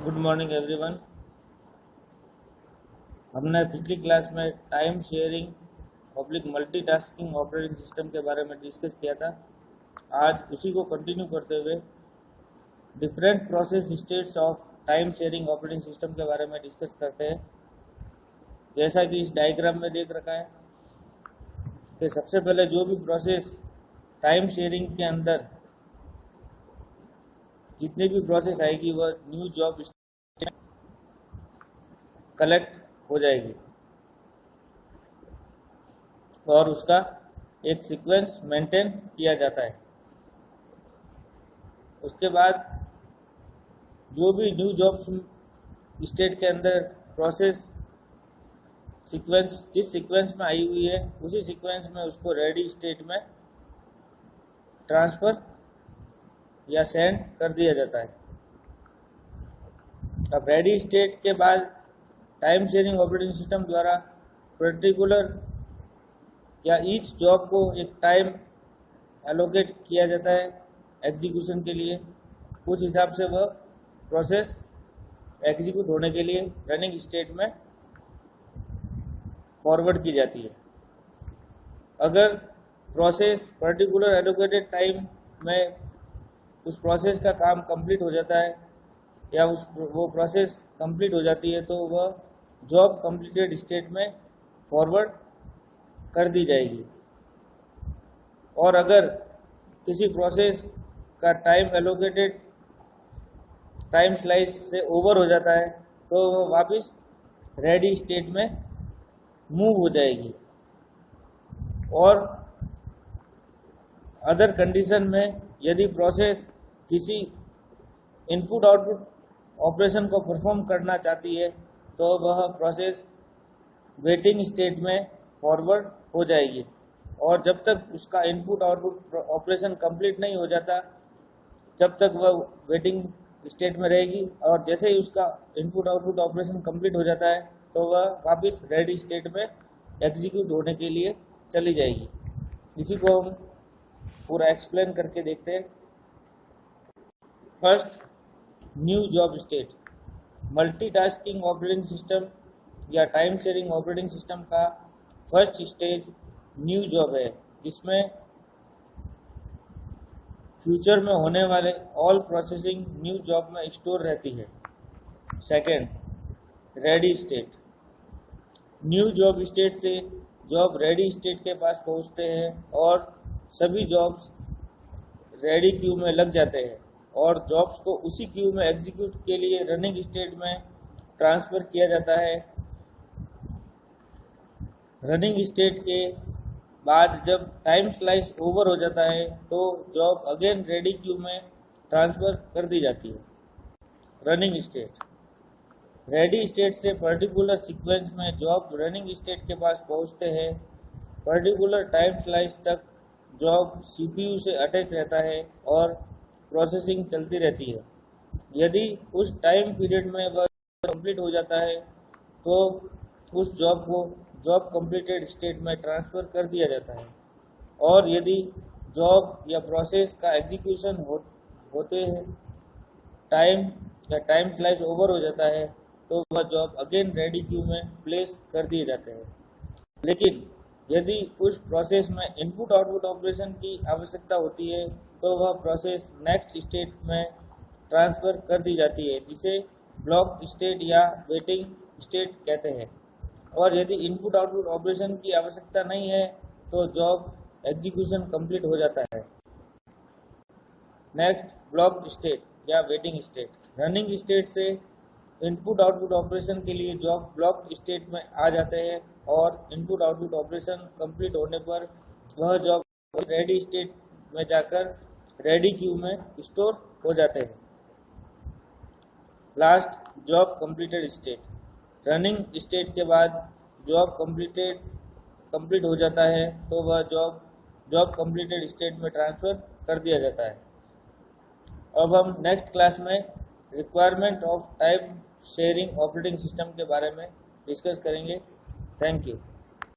Good morning everyone. हमने पिछली class में time sharing public multitasking operating system के बारे में डिस्कस किया था। आज उसी को कंटिन्यू करते हुए different process states of time sharing operating system के बारे में डिस्कस करते हैं। जैसा कि इस डायग्राम में देख रखा है कि सबसे पहले जो भी प्रोसेस टाइम शेयरिंग के अंदर जितनी भी प्रोसेस आएगी वह न्यू जॉब कलेक्ट हो जाएगी और उसका एक सीक्वेंस मेंटेन किया जाता है। उसके बाद जो भी न्यू जॉब्स स्टेट के अंदर प्रोसेस सीक्वेंस जिस सीक्वेंस में आई हुई है उसी सीक्वेंस में उसको रेडी स्टेट में ट्रांसफ़र या सेंड कर दिया जाता है। अब रेडी स्टेट के बाद टाइम शेयरिंग ऑपरेटिंग सिस्टम द्वारा पर्टिकुलर या ईच जॉब को एक टाइम एलोकेट किया जाता है एग्जीक्यूशन के लिए। उस हिसाब से वह प्रोसेस एग्जीक्यूट होने के लिए रनिंग स्टेट में फॉरवर्ड की जाती है। अगर प्रोसेस पर्टिकुलर एलोकेटेड टाइम में उस प्रोसेस का काम कंप्लीट हो जाता है या वो प्रोसेस कंप्लीट हो जाती है तो वह जॉब कंप्लीटेड स्टेट में फॉरवर्ड कर दी जाएगी। और अगर किसी प्रोसेस का टाइम एलोकेटेड टाइम स्लाइस से ओवर हो जाता है तो वह वापस रेडी स्टेट में मूव हो जाएगी। और अदर कंडीशन में यदि प्रोसेस किसी इनपुट आउटपुट ऑपरेशन को परफॉर्म करना चाहती है तो वह प्रोसेस वेटिंग स्टेट में फॉरवर्ड हो जाएगी और जब तक उसका इनपुट आउटपुट ऑपरेशन कंप्लीट नहीं हो जाता जब तक वह वेटिंग स्टेट में रहेगी। और जैसे ही उसका इनपुट आउटपुट ऑपरेशन कंप्लीट हो जाता है तो वह वापस रेडी स्टेट में एग्जीक्यूट होने के लिए चली जाएगी। इसी को हम पूरा एक्सप्लेन करके देखते हैं। First, new job state. Multitasking operating system या टाइम शेयरिंग ऑपरेटिंग सिस्टम का फर्स्ट स्टेज न्यू जॉब है जिसमें फ्यूचर में होने वाले ऑल प्रोसेसिंग न्यू जॉब में स्टोर रहती है। Second, ready state. New job state से जॉब रेडी स्टेट के पास पहुंचते हैं और सभी जॉब्स रेडी क्यू में लग जाते हैं और जॉब्स को उसी क्यू में एग्जीक्यूट के लिए रनिंग स्टेट में ट्रांसफ़र किया जाता है। रनिंग स्टेट के बाद जब टाइम स्लाइस ओवर हो जाता है तो जॉब अगेन रेडी क्यू में ट्रांसफ़र कर दी जाती है। Running state. रेडी स्टेट से पर्टिकुलर सीक्वेंस में जॉब रनिंग स्टेट के पास पहुंचते हैं। पर्टिकुलर टाइम स्लाइस तक जॉब सीपीयू से अटैच रहता है और प्रोसेसिंग चलती रहती है। यदि उस टाइम पीरियड में वह कंप्लीट हो जाता है तो उस जॉब को जॉब कंप्लीटेड स्टेट में ट्रांसफ़र कर दिया जाता है। और यदि जॉब या प्रोसेस का एग्जीक्यूशन होते हैं टाइम या टाइम स्लाइस ओवर हो जाता है तो वह जॉब अगेन रेडी क्यू में प्लेस कर दिए जाते हैं। लेकिन यदि उस प्रोसेस में इनपुट आउटपुट ऑपरेशन की आवश्यकता होती है तो वह प्रोसेस नेक्स्ट स्टेट में ट्रांसफ़र कर दी जाती है जिसे ब्लॉक स्टेट या वेटिंग स्टेट कहते हैं। और यदि इनपुट आउटपुट ऑपरेशन की आवश्यकता नहीं है तो जॉब एग्जीक्यूशन कंप्लीट हो जाता है। नेक्स्ट, ब्लॉक स्टेट या वेटिंग स्टेट। रनिंग स्टेट से इनपुट आउटपुट ऑपरेशन के लिए जॉब ब्लॉक स्टेट में आ जाते हैं और इनपुट आउटपुट ऑपरेशन कंप्लीट होने पर वह जॉब रेडी स्टेट में जाकर रेडी क्यू में स्टोर हो जाते हैं। Last, job completed state. Running state के बाद जॉब कंप्लीट हो जाता है तो वह जॉब कंप्लीटेड स्टेट में ट्रांसफ़र कर दिया जाता है। अब हम नेक्स्ट क्लास में requirement of time sharing operating system के बारे में डिस्कस करेंगे। Thank you.